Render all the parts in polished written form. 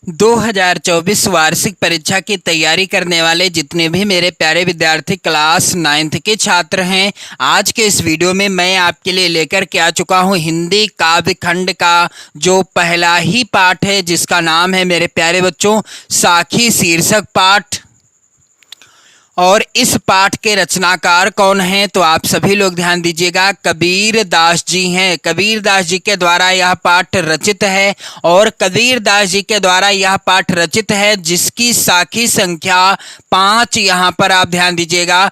2024 वार्षिक परीक्षा की तैयारी करने वाले जितने भी मेरे प्यारे विद्यार्थी क्लास 9th के छात्र हैं, आज के इस वीडियो में मैं आपके लिए लेकर के आ चुका हूं हिंदी काव्य खंड का जो पहला ही पाठ है, जिसका नाम है मेरे प्यारे बच्चों साखी शीर्षक पाठ। और इस पाठ के रचनाकार कौन हैं तो आप सभी लोग ध्यान दीजिएगा, कबीर दास जी हैं। कबीर दास जी के द्वारा यह पाठ रचित है और कबीर दास जी के द्वारा यह पाठ रचित है जिसकी साखी संख्या 5 यहाँ पर आप ध्यान दीजिएगा।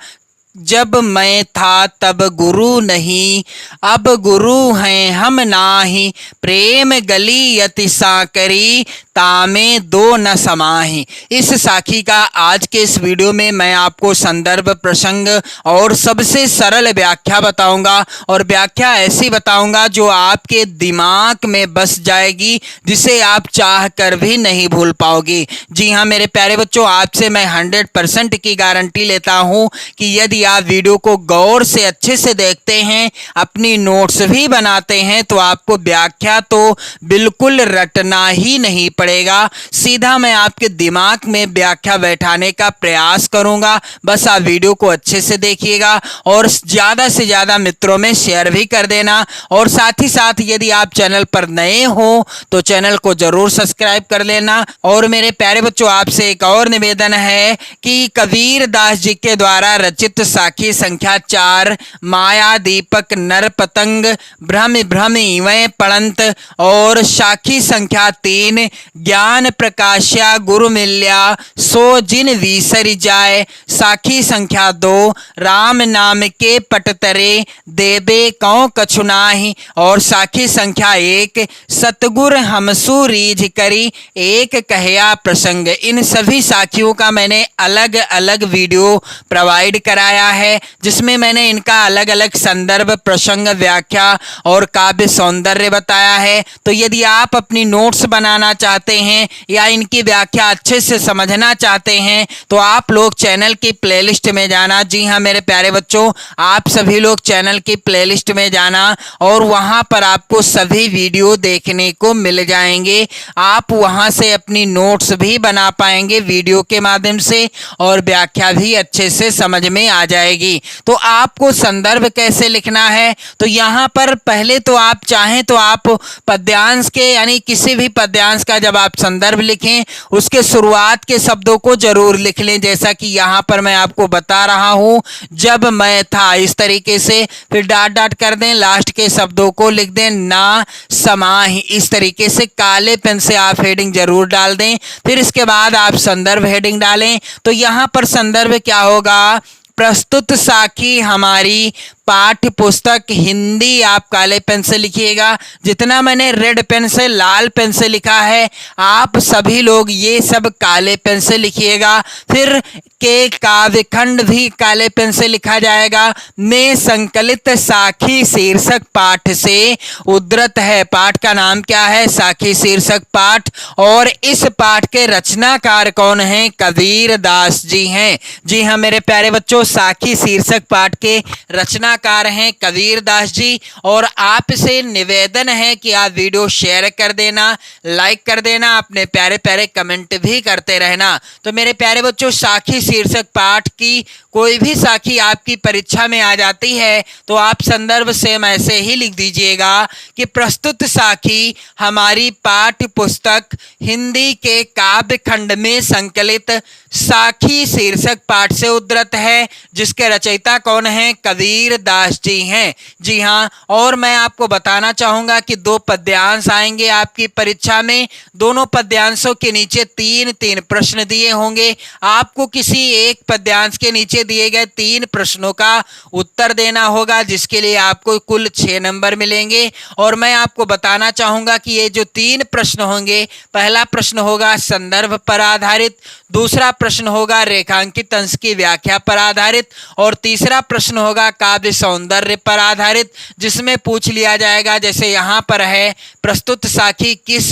जब मैं था तब गुरु नहीं, अब गुरु हैं हम नाही, प्रेम गली यति साकरी, तामे दो न समाही। इस साखी का आज के इस वीडियो में मैं आपको संदर्भ, प्रसंग और सबसे सरल व्याख्या बताऊंगा, और व्याख्या ऐसी बताऊंगा जो आपके दिमाग में बस जाएगी, जिसे आप चाह कर भी नहीं भूल पाओगे। जी हाँ मेरे प्यारे बच्चों, आपसे मैं 100% की गारंटी लेता हूं कि यदि आप वीडियो को गौर से अच्छे से देखते हैं, अपनी नोट्स भी बनाते हैं, तो आपको व्याख्या तो बिल्कुल रटना ही नहीं पड़ेगा। सीधा मैं आपके दिमाग में व्याख्या बैठाने का प्रयास करूंगा। बस आप वीडियो को अच्छे से देखिएगा और ज़्यादा से ज़्यादा मित्रों में शेयर भी कर देना। और साथ ही साथ यदि आप चैनल पर नए हो तो चैनल को जरूर सब्सक्राइब कर लेना। और मेरे प्यारे बच्चों, आपसे एक और निवेदन है कि कबीर दास जी के द्वारा रचित साखी संख्या 4 माया दीपक नर पतंग भ्रम भ्रम इवै पड़ंत, और साखी संख्या 3 ज्ञान प्रकाश्या गुरु मिल्या सो जिन विसरि जाए, साखी संख्या 2 राम नाम के पटतरे देबे कौ कछु नाहि, और साखी संख्या 1 सतगुर हमसु रीझ करी एक कहया प्रसंग। इन सभी साखियों का मैंने अलग अलग वीडियो प्रोवाइड कराया है, जिसमें मैंने इनका अलग अलग संदर्भ, प्रसंग, व्याख्या और काव्य सौंदर्य बताया है। तो यदि आप अपनी नोट्स बनाना चाहते हैं या इनकी व्याख्या अच्छे से समझना चाहते हैं तो आप लोग चैनल की प्लेलिस्ट में जाना। जी हाँ मेरे प्यारे बच्चों, आप सभी लोग चैनल की प्लेलिस्ट में जाना और वहां पर आपको सभी वीडियो देखने को मिल जाएंगे। आप वहां से अपनी नोट्स भी बना पाएंगे वीडियो के माध्यम से, और व्याख्या भी अच्छे से समझ में आ जाएगी। तो आपको संदर्भ कैसे लिखना है, तो यहाँ पर पहले तो आप चाहें तो आप पद्यांश के यानी किसी भी पद्यांश का जब आप संदर्भ लिखें उसके शुरुआत के शब्दों को जरूर लिख लें, जैसा कि यहाँ पर मैं आपको बता रहा हूँ, जब मैं था, इस तरीके से। फिर डॉट डॉट कर दें, लास्ट के शब्दों को लिख दें, ना समाही, इस तरीके से काले पेन से आप हेडिंग जरूर डाल दें। फिर इसके बाद आप संदर्भ हेडिंग डालें। तो यहाँ पर संदर्भ क्या होगा, प्रस्तुत साखी हमारी पाठ्य पुस्तक हिंदी, आप काले पेन से लिखिएगा। जितना मैंने रेड पेन से, लाल पेन से लिखा है, आप सभी लोग ये सब काले पेन से लिखिएगा। फिर के काव्यखंड भी काले पेन से लिखा जाएगा। में संकलित साखी शीर्षक पाठ से उद्धृत है। पाठ का नाम क्या है, साखी शीर्षक पाठ। और इस पाठ के रचनाकार कौन हैं, कबीर दास जी हैं। जी हाँ मेरे प्यारे बच्चों, साखी शीर्षक पाठ के रचनाकार हैं कबीर दास जी। और आपसे निवेदन है कि आप वीडियो शेयर कर देना, लाइक कर देना, अपने प्यारे प्यारे कमेंट भी करते रहना। तो मेरे प्यारे बच्चों, साखी शीर्षक पाठ की कोई भी साखी आपकी परीक्षा में आ जाती है तो आप संदर्भ सेम ऐसे ही लिख दीजिएगा कि प्रस्तुत साखी हमारी पाठ्य पुस्तक हिंदी के काव्य खंड में संकलित साखी शीर्षक पाठ से उद्धृत है, जिसके रचयिता कौन है, कबीर दास जी हैं। जी हाँ, और मैं आपको बताना चाहूंगा कि 2 पद्यांश आएंगे आपकी परीक्षा में। दोनों पद्यांशों के नीचे 3-3 प्रश्न दिए होंगे। आपको किसी एक पद्यांश के नीचे दिए गए 3 प्रश्नों का उत्तर देना होगा, जिसके लिए आपको कुल 6 नंबर मिलेंगे। और मैं आपको बताना चाहूंगा कि ये जो 3 प्रश्न होंगे, पहला प्रश्न होगा संदर्भ पर आधारित, दूसरा प्रश्न होगा रेखांकित अंश की व्याख्या पर आधारित, और तीसरा प्रश्न होगा काव्य सौंदर्य पर आधारित, जिसमें पूछ लिया जाएगा, जैसे यहाँ पर है, प्रस्तुत साखी किस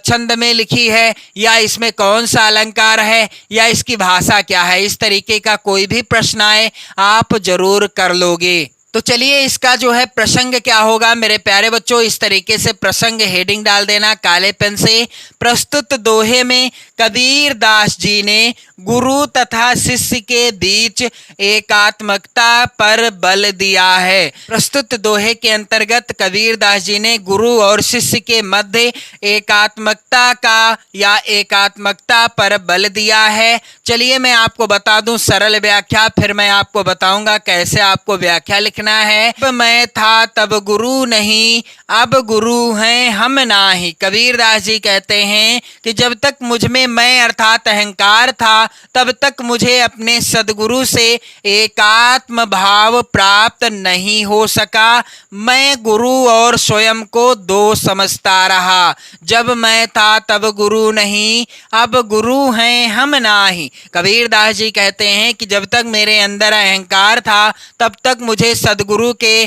छंद में लिखी है, या इसमें कौन सा अलंकार है, या इसकी भाषा क्या है। इस तरीके का कोई भी प्रश्न आए आप जरूर कर लोगे। तो चलिए इसका जो है प्रसंग क्या होगा मेरे प्यारे बच्चों, इस तरीके से प्रसंग हेडिंग डाल देना काले पेन से। प्रस्तुत दोहे में कबीर दास जी ने गुरु तथा शिष्य के बीच एकात्मकता पर बल दिया है। प्रस्तुत दोहे के अंतर्गत कबीर दास जी ने गुरु और शिष्य के मध्य एकात्मकता का या एकात्मकता पर बल दिया है। चलिए मैं आपको बता दूं सरल व्याख्या, फिर मैं आपको बताऊंगा कैसे आपको व्याख्या लिखना है। अब मैं था तब गुरु नहीं, अब गुरु हैं हम नाही। कबीर दास जी कहते हैं कि जब तक मुझ में मैं अर्थात अहंकार था, तब तक मुझे अपने सदगुरु से एकात्म भाव प्राप्त नहीं हो सका। मैं गुरु और स्वयं को दो समझता रहा। जब मैं था तब गुरु नहीं, अब गुरु हैं हम नाही। कबीर दास जी कहते हैं कि जब तक मेरे अंदर अहंकार था, तब तक मुझे सदगुरु के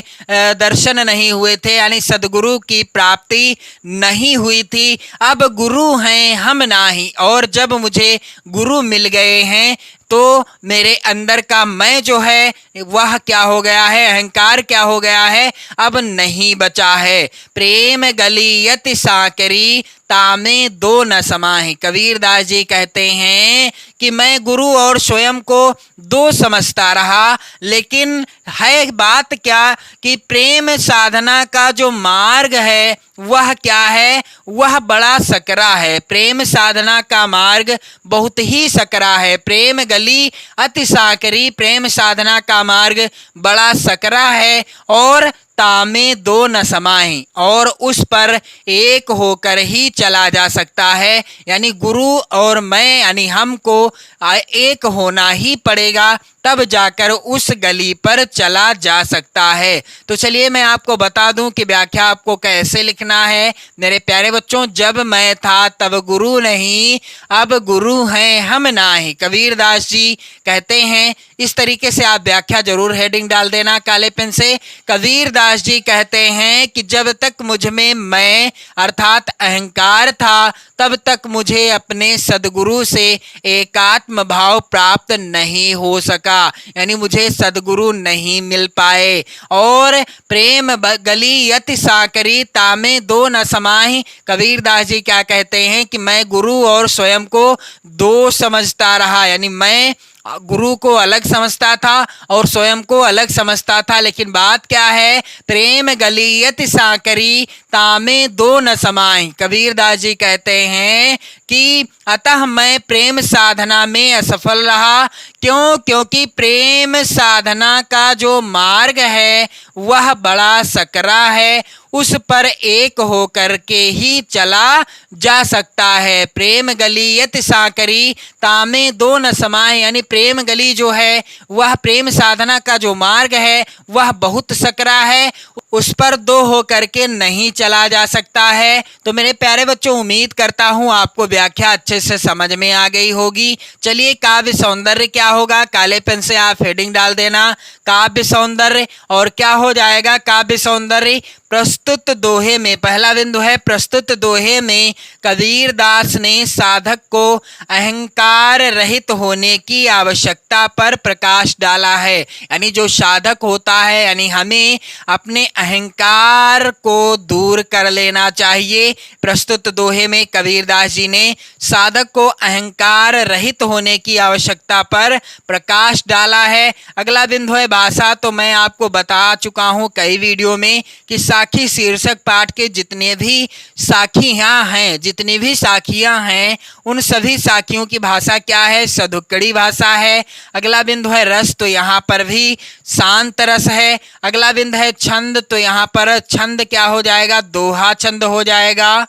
दर्शन नहीं हुए थे, यानी सदगुरु की प्राप्ति नहीं हुई थी। अब गुरु हैं हम नाही, और जब मुझे गुरु मिल गए हैं तो मेरे अंदर का मैं जो है वह क्या हो गया है, अहंकार क्या हो गया है, अब नहीं बचा है। प्रेम गलियत साकरी तामे दो न समाहि। कबीर दास जी कहते हैं कि मैं गुरु और स्वयं को दो समझता रहा, लेकिन है बात क्या कि प्रेम साधना का जो मार्ग है वह क्या है, वह बड़ा सकरा है। प्रेम साधना का मार्ग बहुत ही सकरा है। प्रेम गली अति साकरी, प्रेम साधना का मार्ग बड़ा सकरा है। और तामे दो न समाहि, और उस पर एक होकर ही चला जा सकता है, यानी गुरु और मैं यानी हमको एक होना ही पड़ेगा, तब जाकर उस गली पर चला जा सकता है। तो चलिए मैं आपको बता दूं कि व्याख्या आपको कैसे लिखना है मेरे प्यारे बच्चों। जब मैं था तब गुरु नहीं, अब गुरु हैं हम नाही। कबीर दास जी कहते हैं, इस तरीके से आप व्याख्या जरूर हेडिंग डाल देना काले पेन से। कबीर दास जी कहते हैं कि जब तक मुझ में मैं अर्थात अहंकार था, तब तक मुझे अपने सदगुरु से एकात्म भाव प्राप्त नहीं हो सका, यानी मुझे सदगुरु नहीं मिल पाए। और प्रेम गली यति साकरी तामे दो न समाहि। कबीर दास जी क्या कहते हैं कि मैं गुरु और स्वयं को दो समझता रहा, यानी मैं गुरु को अलग समझता था और स्वयं को अलग समझता था। लेकिन बात क्या है, प्रेम गलियत साकरी तामे दो न समाहि। कबीर दास जी कहते हैं कि अतः मैं प्रेम साधना में असफल रहा। क्यों? क्योंकि प्रेम साधना का जो मार्ग है वह बड़ा सकरा है, उस पर एक होकर के ही चला जा सकता है। प्रेम गलियत साकरी तामे दो न समाहि, यानी प्रेम गली जो है वह प्रेम साधना का जो मार्ग है वह बहुत सकरा है, उस पर दो होकर के नहीं चला जा सकता है। तो मेरे प्यारे बच्चों, उम्मीद करता हूं आपको व्याख्या अच्छे से समझ में आ गई होगी। चलिए काव्य सौंदर्य क्या होगा, काले पेन से आप हेडिंग डाल देना काव्य सौंदर्य। और क्या हो जाएगा काव्य सौंदर्य, प्रस्तुत दोहे में पहला बिंदु है, प्रस्तुत दोहे में कबीर दास ने साधक को अहंकार रहित होने की आवश्यकता पर प्रकाश डाला है। यानी जो साधक होता है, यानी हमें अपने अहंकार को दूर कर लेना चाहिए। प्रस्तुत दोहे में कबीर दास जी ने साधक को अहंकार रहित होने की आवश्यकता पर प्रकाश डाला है। अगला बिंदु है भाषा। तो मैं आपको बता चुका हूं कई वीडियो में कि साखी शीर्षक पाठ के जितने भी साखियां हैं, जितनी भी साखियां हैं, उन सभी साखियों की भाषा क्या है, सधुक्कड़ी भाषा है। अगला बिंदु है रस, तो यहाँ पर भी शांत रस है। अगला बिंदु है छंद, तो यहाँ पर छंद क्या हो जाएगा, दोहा छंद हो जाएगा।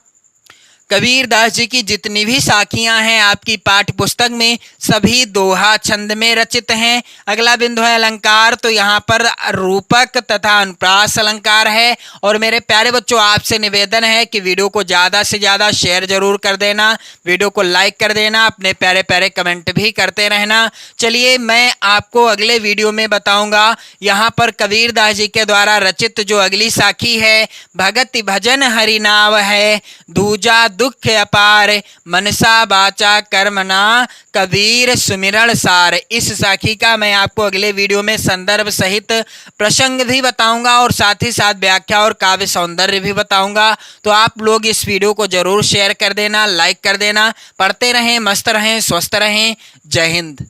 कबीर दास जी की जितनी भी साखियां हैं आपकी पाठ्य पुस्तक में सभी दोहा छंद में रचित हैं। अगला बिंदु है अलंकार, तो यहाँ पर रूपक तथा अनुप्रास अलंकार है। और मेरे प्यारे बच्चों, आपसे निवेदन है कि वीडियो को ज़्यादा से ज़्यादा शेयर जरूर कर देना, वीडियो को लाइक कर देना, अपने प्यारे प्यारे कमेंट भी करते रहना। चलिए मैं आपको अगले वीडियो में बताऊंगा यहाँ पर कबीर दास जी के द्वारा रचित जो अगली साखी है, भगति भजन हरि नाम है, दूजा दुख अपार, मनसा वाचा कर्मणा कबीर सुमिरन सार। इस साखी का मैं आपको अगले वीडियो में संदर्भ सहित प्रसंग भी बताऊंगा और साथ ही साथ व्याख्या और काव्य सौंदर्य भी बताऊंगा। तो आप लोग इस वीडियो को जरूर शेयर कर देना, लाइक कर देना। पढ़ते रहें, मस्त रहें, स्वस्थ रहें। जय हिंद।